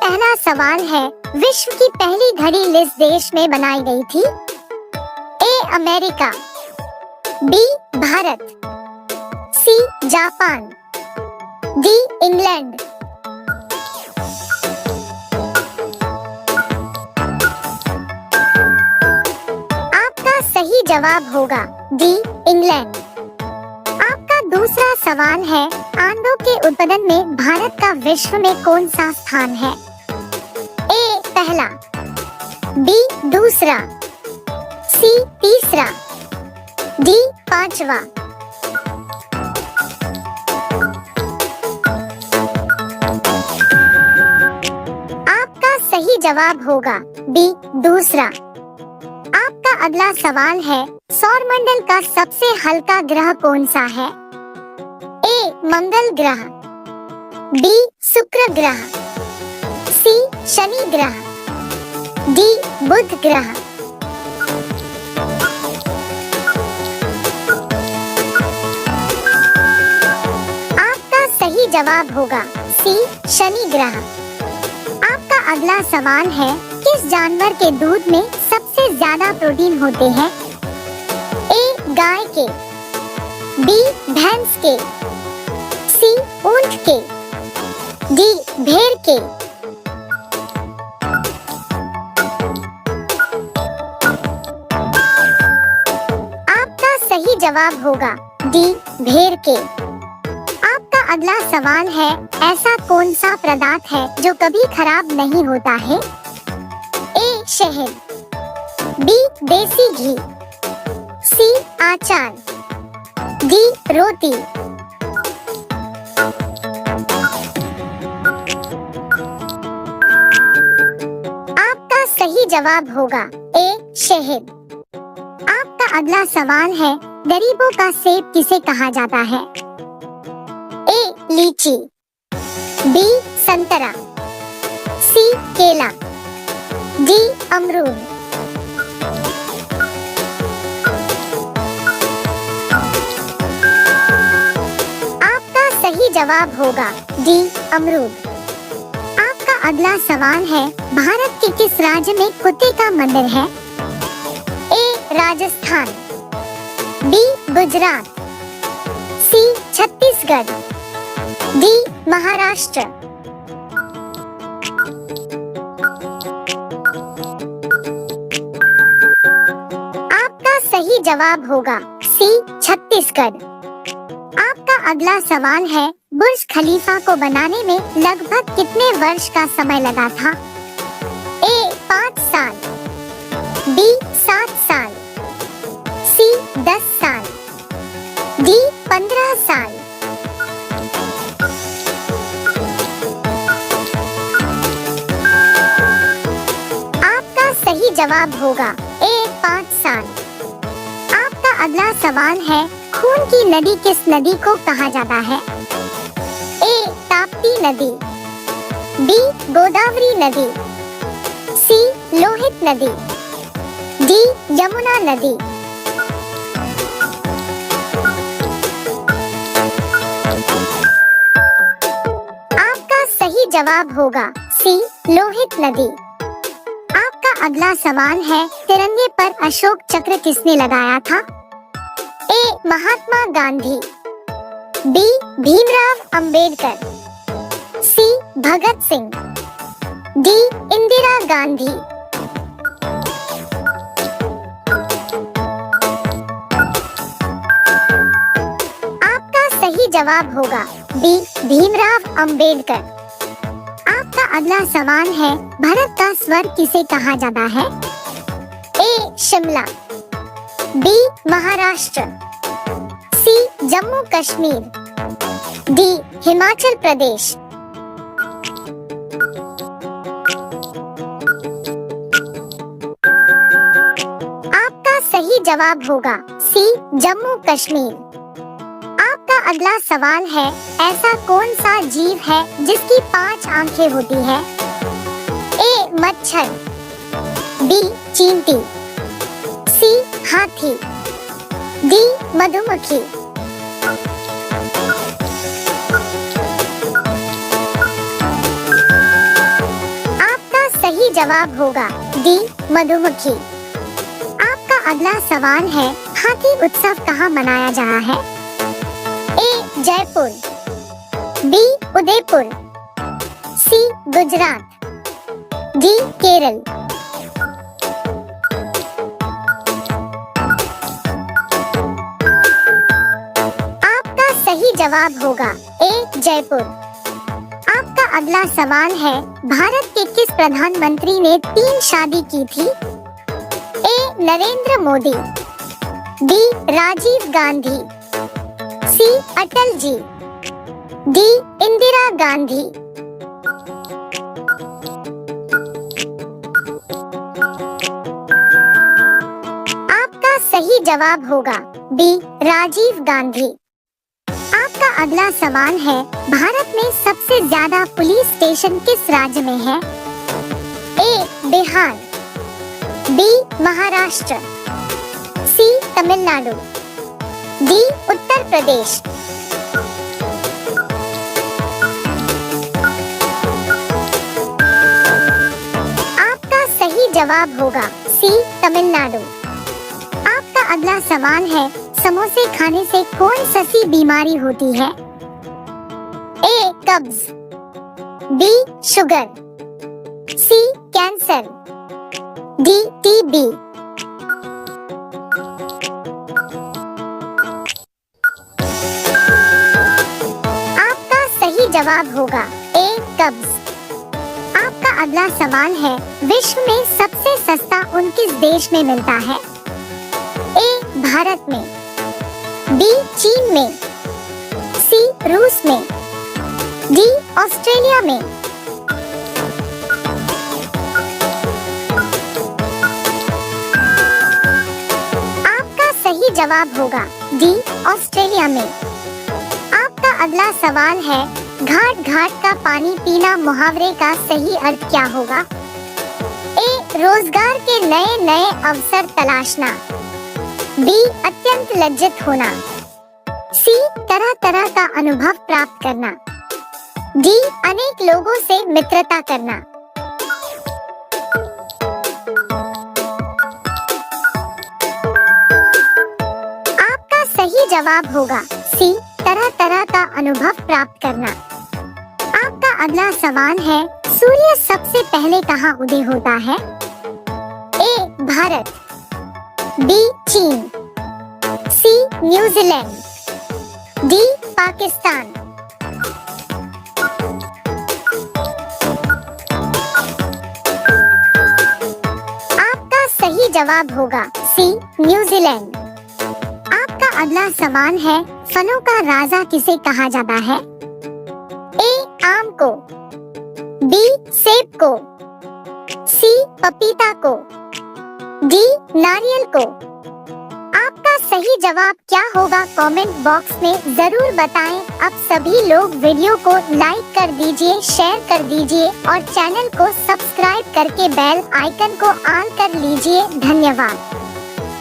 पहला सवाल है, विश्व की पहली घड़ी किस देश में बनाई गई थी? A America, B Bharat, C Japan, D England. आपका सही जवाब होगा डी इंग्लैंड। आपका दूसरा सवाल है, आंडों के उत्पादन में भारत का विश्व में कौन सा स्थान है? ए पहला, बी दूसरा, सी तीसरा, डी पांचवा। आपका सही जवाब होगा बी दूसरा। आपका अगला सवाल है, सौरमंडल का सबसे हल्का ग्रह कौन सा है? ए मंगल ग्रह, बी शुक्र ग्रह, सी शनि ग्रह, डी बुध ग्रह। आपका सही जवाब होगा सी शनि ग्रह। आपका अगला सवाल है, किस जानवर के दूध में सबसे ज्यादा प्रोटीन होते हैं? ए गाय के, बी भैंस के, सी ऊंट के, डी भेड़ के। आपका सही जवाब होगा डी भेड़ के। आपका अगला सवाल है, ऐसा कौन सा पदार्थ है जो कभी खराब नहीं होता है? ए शहद, बी देसी घी, सी आचार, डी रोटी। आपका सही जवाब होगा ए शहद। आपका अगला सवाल है, गरीबों का सेब किसे कहा जाता है? ए लीची, बी संतरा, सी केला, डी अमरूद। आपका सही जवाब होगा डी अमरूद। आपका अगला सवाल है, भारत के किस राज्य में कुत्ते का मंदिर है? ए राजस्थान, बी गुजरात, सी छत्तीसगढ़, डी महाराष्ट्र। आपका सही जवाब होगा सी छत्तीसगढ़। आपका अगला सवाल है, बुर्ज खलीफा को बनाने में लगभग कितने वर्ष का समय लगा था? ए 5 साल, बी 7 साल, सी 10 साल, डी 15 साल। आपका सही जवाब होगा ए 5 साल। आपका अगला सवाल है, खून की नदी किस नदी को कहा जाता है? ए ताप्ती नदी, बी गोदावरी नदी, सी लोहित नदी, डी यमुना नदी। आपका सही जवाब होगा सी लोहित नदी। आपका अगला सवाल है, तिरंगे पर अशोक चक्र किसने लगाया था? ए महात्मा गांधी, बी भीमराव अंबेडकर, सी भगत सिंह, डी इंदिरा गांधी। आपका सही जवाब होगा बी भीमराव अंबेडकर। आपका अगला सवाल है, भारत का स्वर्ग किसे कहा जाता है? ए शिमला, बी महाराष्ट्र, सी जम्मू कश्मीर, डी हिमाचल प्रदेश। आपका सही जवाब होगा सी जम्मू कश्मीर। आपका अगला सवाल है, ऐसा कौन सा जीव है जिसकी 5 आंखें होती है? ए मच्छर, बी चींटी, सी हाथी, डी मधुमक्खी। जवाब होगा डी मधुमक्खी। आपका अगला सवाल है, हाथी उत्सव कहाँ मनाया जा रहा है? ए जयपुर, बी उदयपुर, सी गुजरात, डी केरल। आपका सही जवाब होगा ए जयपुर। आपका अगला सवाल है, भारत के किस प्रधानमंत्री ने 3 शादी की थी? ए नरेंद्र मोदी, बी राजीव गांधी, सी अटल जी, डी इंदिरा गांधी। आपका सही जवाब होगा बी राजीव गांधी। आपका अगला सवाल है, भारत में सबसे ज्यादा पुलिस स्टेशन किस राज्य में है? ए बिहार, बी महाराष्ट्र, सी तमिलनाडु, डी उत्तर प्रदेश। आपका सही जवाब होगा सी तमिलनाडु। आपका अगला सवाल है, समोसे खाने से कौन सी बीमारी होती है? ए कब्ज, बी शुगर, सी कैंसर, डी टीबी। आपका सही जवाब होगा ए कब्ज। आपका अगला सवाल है, विश्व में सबसे सस्ता ऊन किस देश में मिलता है? ए भारत में, बी चीन में, सी रूस में, डी ऑस्ट्रेलिया में। आपका सही जवाब होगा डी ऑस्ट्रेलिया में। आपका अगला सवाल है, घाट घाट का पानी पीना मुहावरे का सही अर्थ क्या होगा? ए रोजगार के नए नए अवसर तलाशना, बी अत्यंत लज्जित होना, सी तरह तरह का अनुभव प्राप्त करना, डी अनेक लोगों से मित्रता करना। आपका सही जवाब होगा सी तरह तरह का अनुभव प्राप्त करना। आपका अगला सवाल है, सूर्य सबसे पहले कहाँ उदय होता है? ए भारत, बी चीन, सी न्यूजीलैंड, डी पाकिस्तान। आपका सही जवाब होगा सी न्यूजीलैंड। आपका अगला सवाल है, फलों का राजा किसे कहा जाता है? ए आम को, बी सेब को, सी पपीता को, डी नारियल को। आपका सही जवाब क्या होगा कमेंट बॉक्स में जरूर बताएं। अब सभी लोग वीडियो को लाइक कर दीजिए, शेयर कर दीजिए और चैनल को सब्सक्राइब करके बेल आइकन को ऑन कर लीजिए। धन्यवाद।